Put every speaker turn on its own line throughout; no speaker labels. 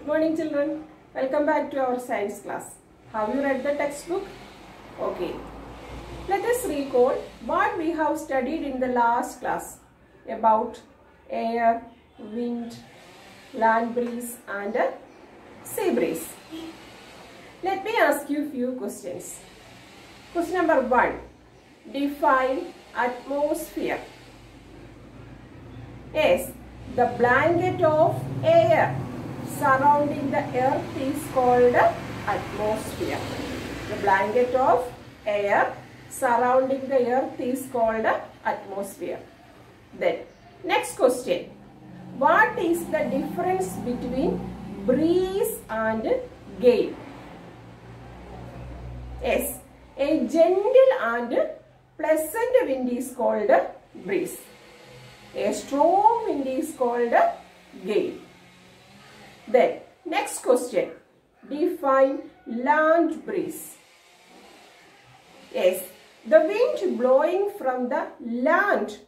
Morning children, welcome back to our science class. Have you read the textbook? Okay. Let us recall what we have studied in the last class about air, wind, land breeze and sea breeze. Let me ask you a few questions. Question number 1. Define atmosphere. Yes, the blanket of air surrounding the earth is called atmosphere. The blanket of air surrounding the earth is called atmosphere. Then, next question. What is the difference between breeze and gale? Yes, a gentle and pleasant wind is called breeze. A strong wind is called gale. Then, next question. Define land breeze. Yes, the wind blowing from the land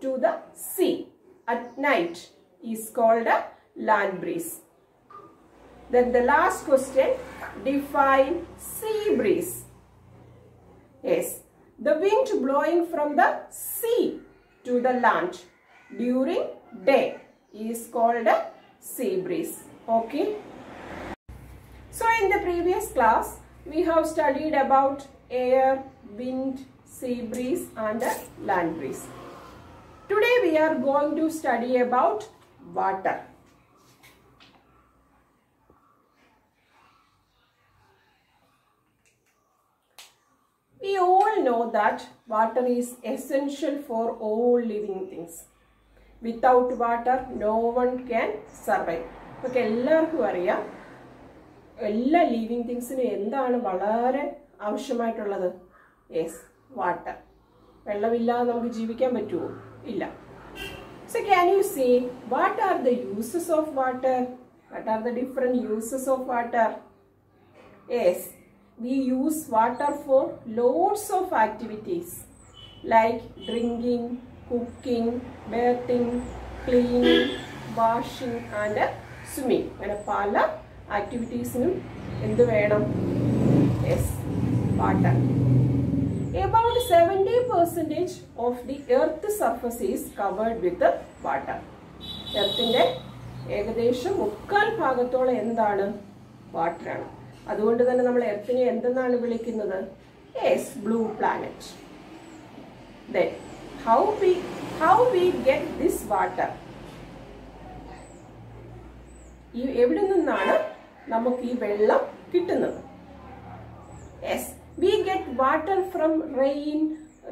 to the sea at night is called land breeze. Then the last question. Define sea breeze. Yes, the wind blowing from the sea to the land during day is called sea breeze. Okay. So in the previous class we have studied about air, wind, sea breeze and land breeze. Today we are going to study about water. We all know that water is essential for all living things. Without water, no one can survive. Okay, എല്ലാവർക്കും അറിയാം എല്ലാ living തിങ്സിനും എന്താണ് വളരെ ആവശ്യമായിട്ടുള്ളത്? Yes, water. വെള്ളമില്ലാതെ നമുക്ക് ജീവിക്കാൻ പറ്റുമോ? ഇല്ല. So can you say what are the uses of water? What are the different uses of water? Yes, we use water for lots of activities like drinking, cooking, bathing, cleaning, washing and swimming. അങ്ങനെ പല ആക്ടിവിറ്റീസിനും എന്ത് വേണം? Yes, water. About 70% of the earth surface is covered with water. എർത്തിന്റെ ഏകദേശം 3/4 ഭാഗത്തോളം എന്താണ്? വാട്ടറാണ്. അതുകൊണ്ട് തന്നെ നമ്മൾ എർത്തിനെ എന്തെന്നാണ് വിളിക്കുന്നത്? Yes, blue planet. Then how we get this water? എവിടെ നിന്നാണ് നമുക്ക് ഈ വെള്ളം കിട്ടുന്നത്? Yes, we get water from rain,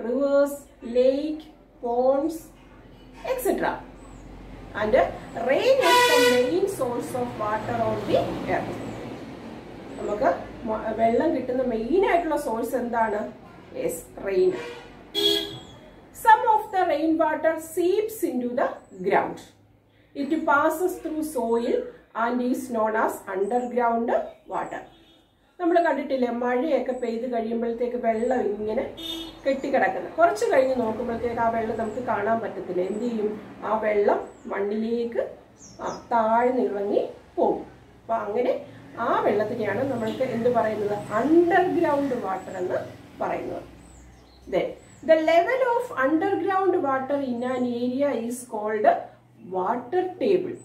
rivers, lake, ponds, etc. And rain is the main source of water on the earth. നമുക്ക് വെള്ളം കിട്ടുന്ന മെയിൻ ആയിട്ടുള്ള സോഴ്സ് എന്താണ്? Yes, rain. Some of the rainwater seeps into the ground. It passes through soil and is known as underground water. നമ്മൾ കണ്ടിട്ടില്ലേ, മഴയൊക്കെ പെയ്ത് കഴിയുമ്പോഴത്തേക്ക് വെള്ളം ഇങ്ങനെ കെട്ടിക്കിടക്കുന്നത്. കുറച്ച് കഴിഞ്ഞ് നോക്കുമ്പോഴത്തേക്ക് ആ വെള്ളം നമുക്ക് കാണാൻ പറ്റത്തില്ല. എന്ത് ചെയ്യും? ആ വെള്ളം മണ്ണിലേക്ക് താഴ്ന്നിറങ്ങി പോകും. അപ്പം അങ്ങനെ ആ വെള്ളത്തിനെയാണ് നമ്മൾക്ക് എന്ത് പറയുന്നത്? അണ്ടർഗ്രൗണ്ട് വാട്ടർ എന്ന് പറയുന്നത്. Then the level of underground water in an area is called water table.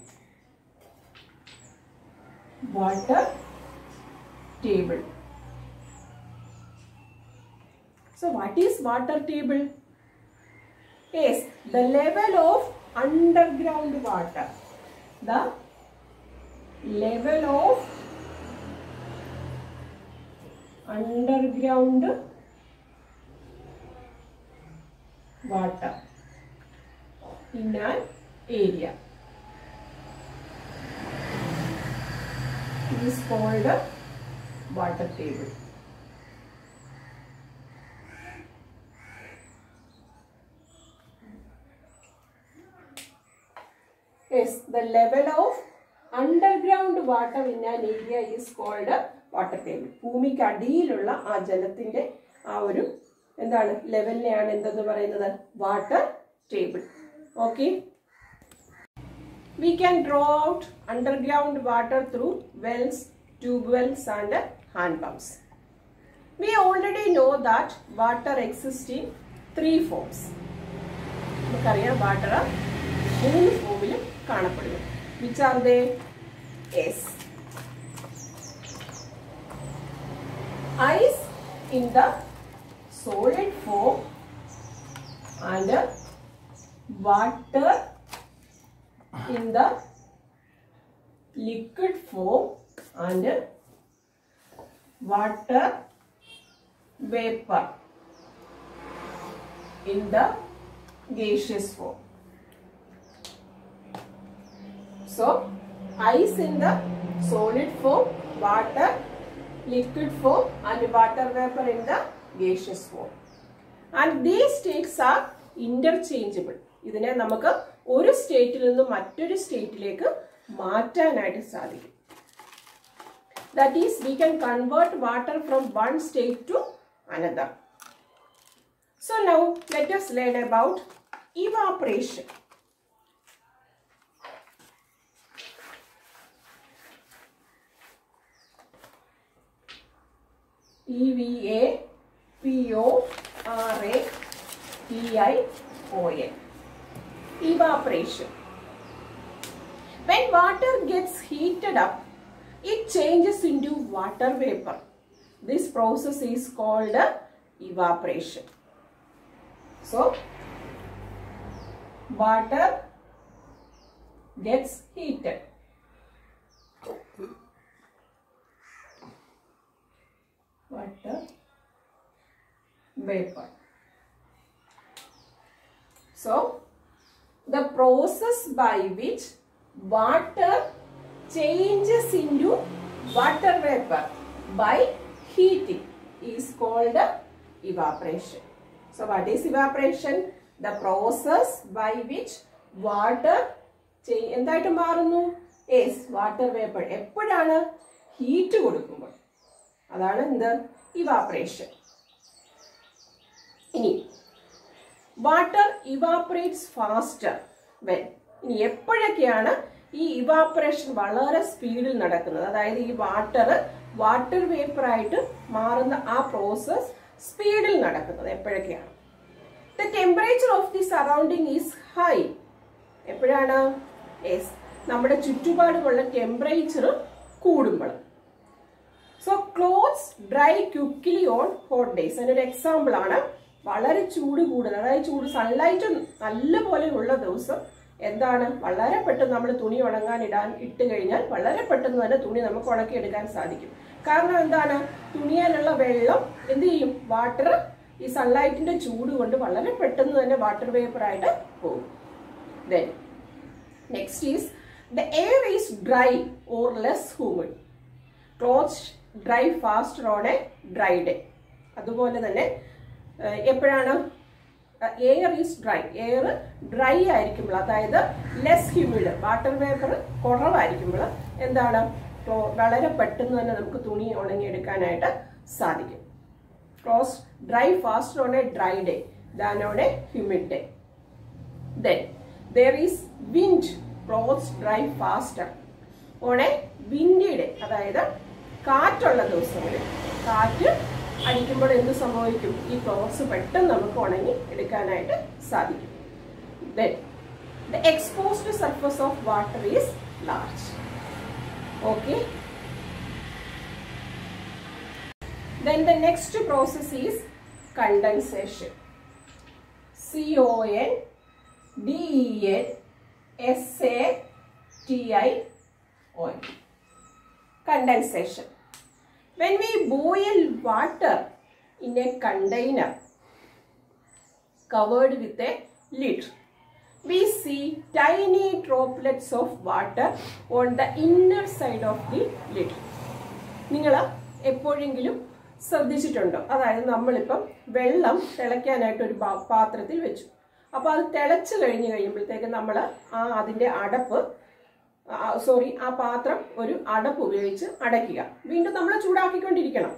Water table. So what is water table? Yes, the level of underground water. The level of underground water in an area is called a water table. Yes, the level of underground water in an area is called a water table. ഭൂമിക്ക് അടിയിലുള്ള ആ ജലത്തിന്റെ ആ ഒരു എന്താണ് ലെവലിനെയാണ് എന്തെന്ന് പറയുന്നത്? Water table. Okay, we can draw out underground water through wells, tube wells and hand pumps. We already know that water exists in 3 forms. നമുക്കറിയാം വാട്ടർ 3 ഫോമിലും കാണപ്പെടുന്നു. Which are they? Yes. Ice in the solid form and water in the liquid form and water vapor in the gaseous form. So, ice in the solid form, water, liquid form and water vapor in the gaseous form. And these states are interchangeable. ഇതിനെ നമുക്ക് ഒരു സ്റ്റേറ്റിൽ നിന്ന് മറ്റൊരു സ്റ്റേറ്റിലേക്ക് മാറ്റാനായിട്ട് സാധിക്കും. That is, we can convert water from one state to another. So now let us learn about evaporation. E-V-A-P-O-R-A-T-I-O-N. Evaporation. When water gets heated up, it changes into water vapor. This process is called evaporation. So, water gets heated. Water vapor. So, the process by which water changes into water vapor by heating is called evaporation. So, what is evaporation? The process by which water എന്തായിട്ട് മാറുന്നു? Yes, water vapor. എപ്പോഴാണ്? Heat കൊടുക്കുമ്പോൾ. അതാണ് എന്ത്? Evaporation. ഇനി water ഇവാപറേറ്റ്സ് faster when. ഇനി എപ്പോഴൊക്കെയാണ് ഈ evaporation വളരെ സ്പീഡിൽ നടക്കുന്നത്? അതായത് ഈ വാട്ടർ വേപ്പർ ആയിട്ട് മാറുന്ന ആ പ്രോസസ് സ്പീഡിൽ നടക്കുന്നത് എപ്പോഴൊക്കെയാണ്? The temperature of the surrounding is high. എപ്പോഴാണ്? യെസ്, നമ്മുടെ ചുറ്റുപാടുമുള്ള ടെമ്പറേച്ചർ കൂടുമ്പോൾ. So clothes dry quickly on hot days. അതിനൊരു എക്സാമ്പിൾ ആണ് വളരെ ചൂട് കൂടുതൽ, അതായത് സൺലൈറ്റ് നല്ലപോലെ ഉള്ള ദിവസം എന്താണ്, വളരെ പെട്ടെന്ന് നമ്മൾ തുണി ഉണങ്ങാൻ ഇട്ട് കഴിഞ്ഞാൽ വളരെ പെട്ടെന്ന് തന്നെ തുണി നമുക്ക് ഉണക്കിയെടുക്കാൻ സാധിക്കും. കാരണം എന്താണ്? തുണിയാലുള്ള വെള്ളം എന്ത് ചെയ്യും? വാട്ടർ ഈ സൺലൈറ്റിന്റെ ചൂട് കൊണ്ട് വളരെ പെട്ടെന്ന് തന്നെ വാട്ടർ വേപ്പർ ആയിട്ട് പോകും. Then next is the air is dry or less humid. Clothes dry faster on a dry day. അതുപോലെ തന്നെ എപ്പോഴാണ് air is dry? Air dry ആയിരിക്കുമ്പോൾ, അതായത് ലെസ് ഹ്യൂമിഡ്, വാട്ടർ വേപ്പർ കുറവായിരിക്കുമ്പോൾ എന്താണ്? വളരെ പെട്ടെന്ന് തന്നെ നമുക്ക് തുണി ഉണങ്ങിയെടുക്കാനായിട്ട് സാധിക്കും. Clothes dry faster on a dry day than on a humid day. Then there is wind. Clothes dry faster on a windy day. അതായത് കാറ്റുള്ള ദിവസങ്ങളിൽ കാറ്റ് അടിക്കുമ്പോൾ എന്ത് സംഭവിക്കും? ഈ ക്ലോത്ത്സ് പെട്ടെന്ന് നമുക്ക് ഉണങ്ങി എടുക്കാനായിട്ട് സാധിക്കും. Then the exposed surface of water is large. Okay. Then the next process is condensation. C-O-N-D-E-N-S-A-T-I-O-N. Condensation. When we boil water in a container covered with a lid, we see tiny droplets of water on the inner side of the lid. നിങ്ങൾ എപ്പോഴെങ്കിലും ശ്രദ്ധിച്ചിട്ടുണ്ടോ? അതായത് നമ്മളിപ്പം വെള്ളം തിളയ്ക്കാനായിട്ട് ഒരു പാത്രത്തിൽ വെച്ചു. അപ്പോൾ അത് തിളച്ച് കഴിയുമ്പോഴത്തേക്ക് നമ്മൾ അതിൻ്റെ ആ പാത്രം ഒരു അടപ്പ് ഉപയോഗിച്ച് അടയ്ക്കുക. വീണ്ടും നമ്മൾ ചൂടാക്കിക്കൊണ്ടിരിക്കണം.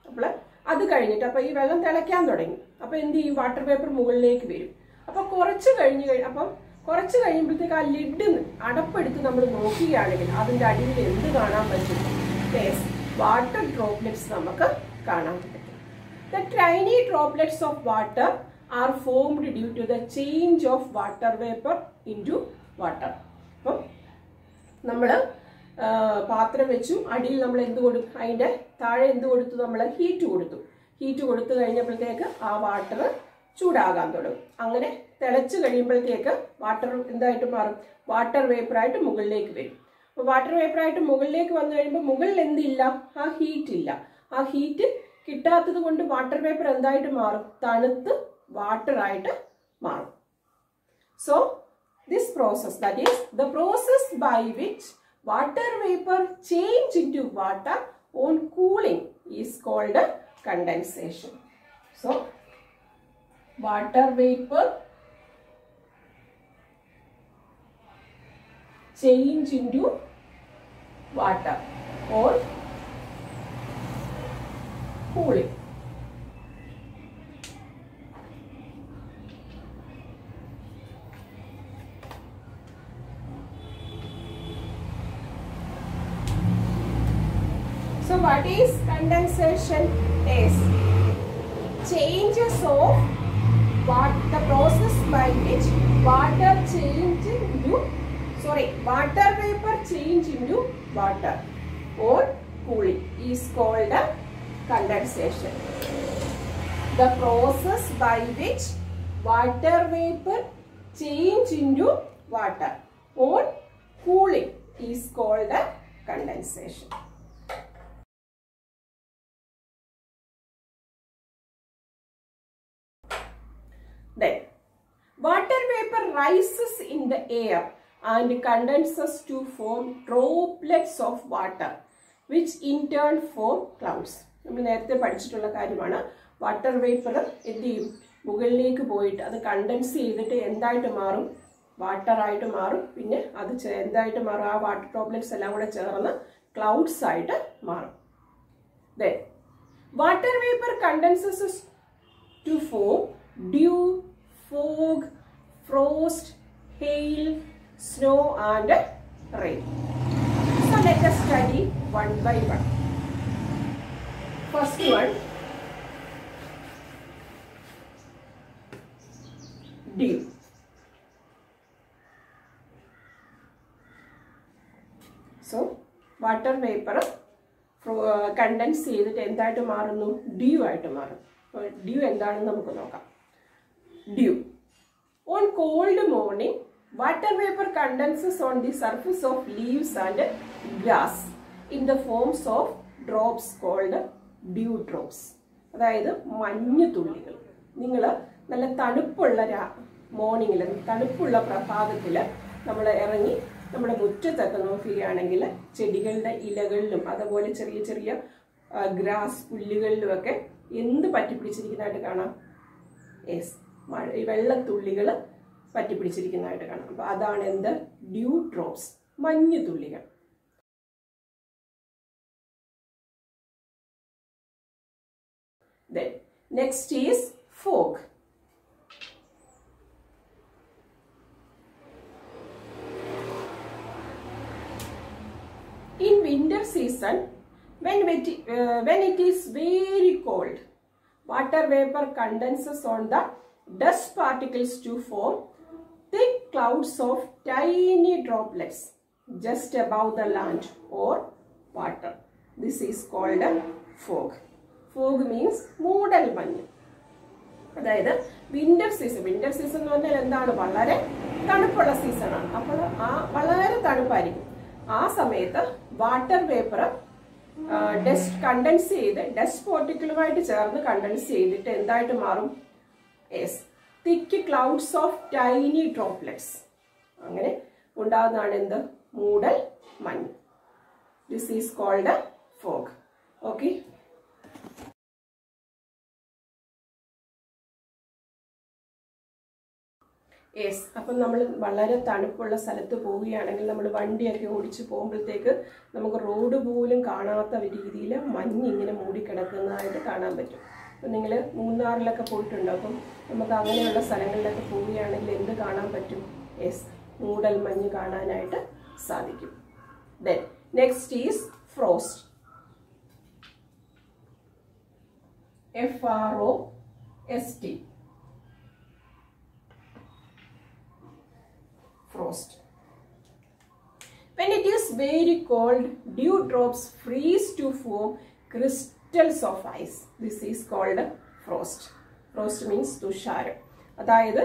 അപ്പോൾ അത് കഴിഞ്ഞിട്ട് അപ്പോൾ ഈ വെള്ളം തിളയ്ക്കാൻ തുടങ്ങി. അപ്പോൾ എന്ത് ചെയ്യും? വാട്ടർ വേപ്പർ മുകളിലേക്ക് വരും. അപ്പോൾ കുറച്ച് കഴിയുമ്പോഴത്തേക്ക് ആ ലിഡ് അടപ്പെടുത്ത് നമ്മൾ നോക്കുകയാണെങ്കിൽ അതിൻ്റെ അടിയിൽ എന്ത് കാണാൻ പറ്റും? Yes, water droplets നമുക്ക് കാണാൻ പറ്റും. The tiny droplets of water are formed due to the change of water vapor into water. അപ്പം നമ്മൾ പാത്രം വെച്ചു, അടിയിൽ നമ്മൾ എന്ത് കൊടുത്തു, അതിൻ്റെ താഴെ എന്ത് കൊടുത്തു, നമ്മൾ ഹീറ്റ് കൊടുത്തു. ഹീറ്റ് കൊടുത്തു കഴിഞ്ഞപ്പോഴത്തേക്ക് ആ വാട്ടർ ചൂടാകാൻ തുടങ്ങും. അങ്ങനെ തിളച്ച് കഴിയുമ്പോഴത്തേക്ക് വാട്ടർ എന്തായിട്ട് മാറും, വാട്ടർ വേപ്പറായിട്ട് മുകളിലേക്ക് വരും. അപ്പോൾ വാട്ടർ വേപ്പറായിട്ട് മുകളിലേക്ക് വന്നു കഴിയുമ്പോൾ മുകളിൽ എന്തില്ല, ആ ഹീറ്റ് ഇല്ല. ആ ഹീറ്റ് കിട്ടാത്തത് കൊണ്ട് വാട്ടർ വേപ്പർ എന്തായിട്ട് മാറും, തണുത്ത് വാട്ടറായിട്ട് മാറും. So this process, that is the process by which water vapor change into water on cooling, is called condensation. So water vapor change into water on cooling. So what is condensation? Is changes of what the process by which water vapor change into water or cooling is called a condensation. The process by which water vapor change into water or cooling is called a condensation. Then water vapor rises in the air and condenses to form droplets of water, which in turn form clouds. നമ്മൾ നേരത്തെ പഠിച്ചിട്ടുള്ള കാര്യമാണ്. Water vapour എന്ത് ചെയ്യും, മുകളിലേക്ക് പോയിട്ട് അത് contents ചെയ്തിട്ട് എന്തായിട്ട് മാറും, വാട്ടറായിട്ട് മാറും. പിന്നെ അത് എന്തായിട്ട് മാറും, ആ വാട്ടർ ഡ്രോപ്ലെറ്റ്സ് എല്ലാം കൂടെ ചേർന്ന് ക്ലൗഡ്സ് ആയിട്ട് മാറും. Then water vapor condenses to form dew, fog, frost, hail, snow and rain. So let us study one by one. First one, dew. So water vapor condense ചെയ്തിട്ട് എന്തായിട്ട് മാറുന്നു, dew ആയിട്ട് മാറും. അപ്പോൾ dew എന്താണെന്ന് നമുക്ക് നോക്കാം. Dew. On cold morning, water vapor condenses on the surface of leaves and grass in the forms of drops called dew drops. അതായത് മഞ്ഞ് തുള്ളികൾ. നിങ്ങൾ നല്ല തണുപ്പുള്ള മോർണിംഗിൽ, തണുപ്പുള്ള പ്രഭാതത്തിൽ നമ്മൾ ഇറങ്ങി നമ്മുടെ മുറ്റത്തൊക്കെ നോക്കുകയാണെങ്കിൽ ചെടികളുടെ ഇലകളിലും അതുപോലെ ചെറിയ ചെറിയ ഗ്രാസ് പുല്ലുകളിലുമൊക്കെ എന്ത് പറ്റിപ്പിടിച്ചിരിക്കുന്നതായിട്ട് കാണാം, യെസ്, വെള്ളത്തുള്ളികൾ പറ്റിപ്പിടിച്ചിരിക്കുന്നതായിട്ട് കാണാം. അപ്പോൾ അതാണ് എന്ത്, ഡ്യൂ ഡ്രോപ്സ്, മഞ്ഞു തുള്ളികൾ. Then next is fog. In winter season, when it is very cold, water vapor condenses on the dust particles to form thick clouds of tiny droplets just above the land or water. This is called a fog. Fog means മൂടൽ മഞ്ഞ്. അതായത് winter season എന്ന് പറഞ്ഞാൽ എന്താണ്, വളരെ തണുപ്പുള്ള സീസണാണ്. അപ്പോൾ വളരെ തണുപ്പായിരിക്കും. ആ സമയത്ത് വാട്ടർ വേപ്പർ ഡസ്റ്റ് കണ്ടൻസ് ചെയ്ത് ഡസ്റ്റ് പാർട്ടിക്കിളുമായിട്ട് ചേർന്ന് കണ്ടൻസ് ചെയ്തിട്ട് എന്തായിട്ട് മാറും, yes, thick clouds of tiny droplets. അങ്ങനെ ഉണ്ടാകുന്നതാണ് എന്ത്, മൂടൽ മഞ്ഞ്. This is cold fog. Okay, yes. അപ്പം നമ്മൾ വളരെ തണുപ്പുള്ള സ്ഥലത്ത് പോവുകയാണെങ്കിൽ നമ്മൾ വണ്ടിയൊക്കെ ഓടിച്ച് പോകുമ്പോഴത്തേക്ക് നമുക്ക് റോഡ് പോലും കാണാത്ത രീതിയിൽ മഞ്ഞ് ഇങ്ങനെ മൂടിക്കിടക്കുന്നതായിട്ട് കാണാൻ പറ്റും. അപ്പം നിങ്ങൾ മൂന്നാറിലൊക്കെ പോയിട്ടുണ്ടോ? അപ്പം നമുക്ക് അങ്ങനെയുള്ള സ്ഥലങ്ങളിലൊക്കെ പോവുകയാണെങ്കിൽ എന്ത് കാണാൻ പറ്റും, യെസ്, മൂടൽ മഞ്ഞ് കാണാനായിട്ട് സാധിക്കും. Then next is frost. F-R-O-S-T. Frost. When it is very cold, dewdrops freeze to form crystals of ice. This is called frost. Frost means തുഷാരം. അതായത്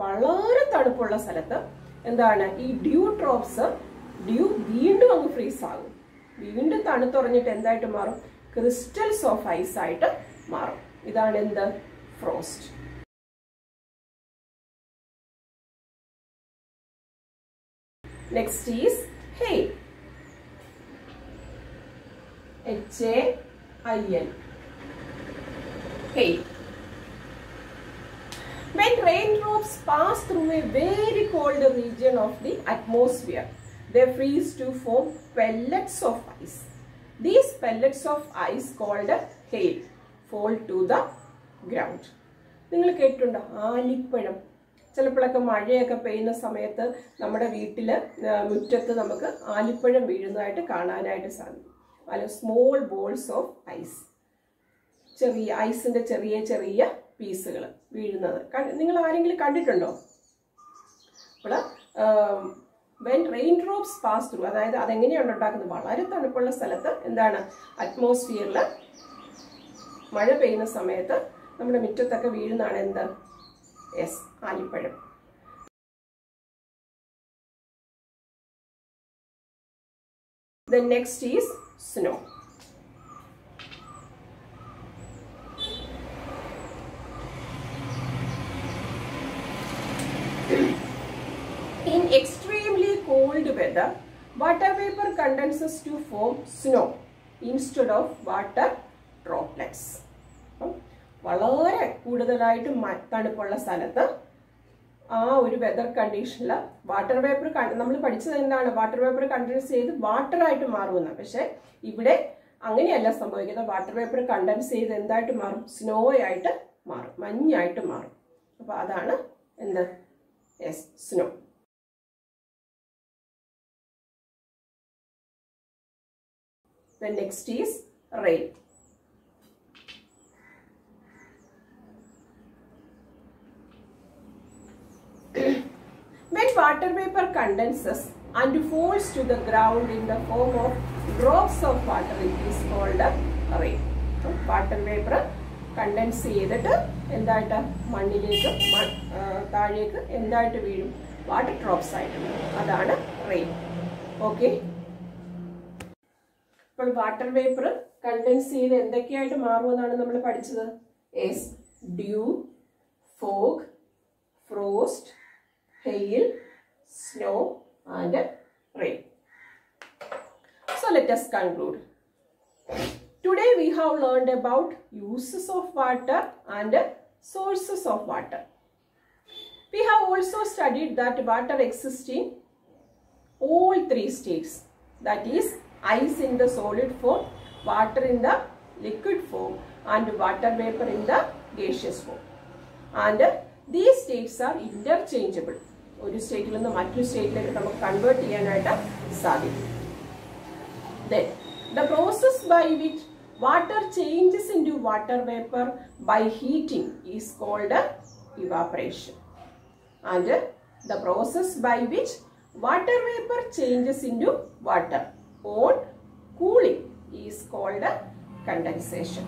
വളരെ തണുപ്പുള്ള സ്ഥലത്ത് എന്താണ് ഈ ഡ്യൂ ഡ്രോപ്സ് വീണ്ടും അങ്ങ് ഫ്രീസ് ആകും. വീണ്ടും തണുത്തുറഞ്ഞിട്ട് എന്തായിട്ട് മാറും? ക്രിസ്റ്റൽസ് ഓഫ് ഐസ് ആയിട്ട് മാറും. ഇതാണ് എന്ത്? Frost. Next is hail. H-A-I-L. Hail. When raindrops pass through a very cold region of the atmosphere, they freeze to form pellets of ice. These pellets of ice called hail fall to the ground. നിങ്ങൾ കേട്ടിട്ടുണ്ടോ ആലിപ്പഴം? ചിലപ്പോഴൊക്കെ മഴയൊക്കെ പെയ്യുന്ന സമയത്ത് നമ്മുടെ വീട്ടിൽ മുറ്റത്ത് നമുക്ക് ആലിപ്പഴം വീഴുന്നതായിട്ട് കാണാനായിട്ട് സാധിക്കും. അല്ല, സ്മോൾ ബോൾസ് ഓഫ് ഐസ്, ചെറിയ ഐസിന്റെ ചെറിയ ചെറിയ പീസുകൾ വീഴുന്നത് നിങ്ങൾ ആരെങ്കിലും കണ്ടിട്ടുണ്ടോ? അപ്പോൾ when rain drops pass through, അതായത് അതെങ്ങനെയാണ് ഉണ്ടാക്കുന്നത്? വളരെ തണുപ്പുള്ള സ്ഥലത്ത് എന്താണ് അറ്റ്മോസ്ഫിയറിൽ മഴ പെയ്യുന്ന സമയത്ത് നമ്മുടെ മുറ്റത്തൊക്കെ വീഴുന്നതാണ് എന്ത്? Yes, ആലിപ്പഴം. Then next is snow. In extremely cold weather, water vapor condenses to form snow instead of water droplets. വളരെ കൂടുതലായിട്ട് തണുപ്പുള്ള സ്ഥലത്ത് ആ ഒരു വെതർ കണ്ടീഷനിൽ വാട്ടർ വേപ്പർ നമ്മൾ പഠിച്ചത് എന്താണ്? വാട്ടർ വേപ്പർ കണ്ടൻസ് ചെയ്ത് വാട്ടർ ആയിട്ട് മാറുമെന്ന്. പക്ഷെ ഇവിടെ അങ്ങനെയല്ല സംഭവിക്കുന്നത്. വാട്ടർ വേപ്പർ കണ്ടൻസ് ചെയ്ത് എന്തായിട്ട് മാറും? സ്നോ ആയിട്ട് മാറും, മഞ്ഞായിട്ട് മാറും. അപ്പൊ അതാണ് എന്ത്? Yes, snow. Then next is rain. When water vapor condenses and falls to the ground in the form of drops of water, it is called rain. Water vapor condense ചെയ്തിട്ട് എന്തായിട്ട് മണ്ണിലേക്ക് താഴേക്ക് എന്തായിട്ട് വീഴും? വാട്ടർ ഡ്രോപ്സ് ആയിട്ട് വീഴും. അതാണ് rain. Okay, അപ്പോൾ വാട്ടർ വേപ്പർ കണ്ടൻസ് ചെയ്ത് എന്തൊക്കെയായിട്ട് മാറുമെന്നാണ് നമ്മൾ പഠിച്ചത്? Yes, due, fog, frost, hail, snow and rain. So let us conclude. Today we have learned about uses of water and sources of water. We have also studied that water exists in all three states, that is ice in the solid form, water in the liquid form and water vapor in the gaseous form. And these states are interchangeable. ഒരു സ്റ്റേറ്റിൽ നിന്ന് മറ്റൊരു സ്റ്റേറ്റിലേക്ക് നമുക്ക് convert ചെയ്യാനായിട്ട് സാധിക്കും. Then the process by which water changes into water vapor by heating is called evaporation. And the process by which water vapor changes into water on cooling is called condensation.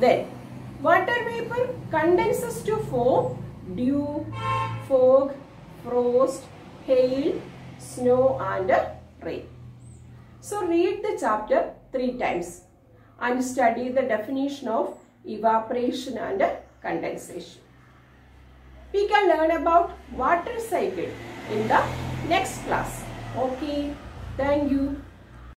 Then water vapor condenses to form dew, fog, frost, hail, snow and rain. So read the chapter 3 times and study the definition of evaporation and condensation. We can learn about water cycle in the next class. Okay, thank you.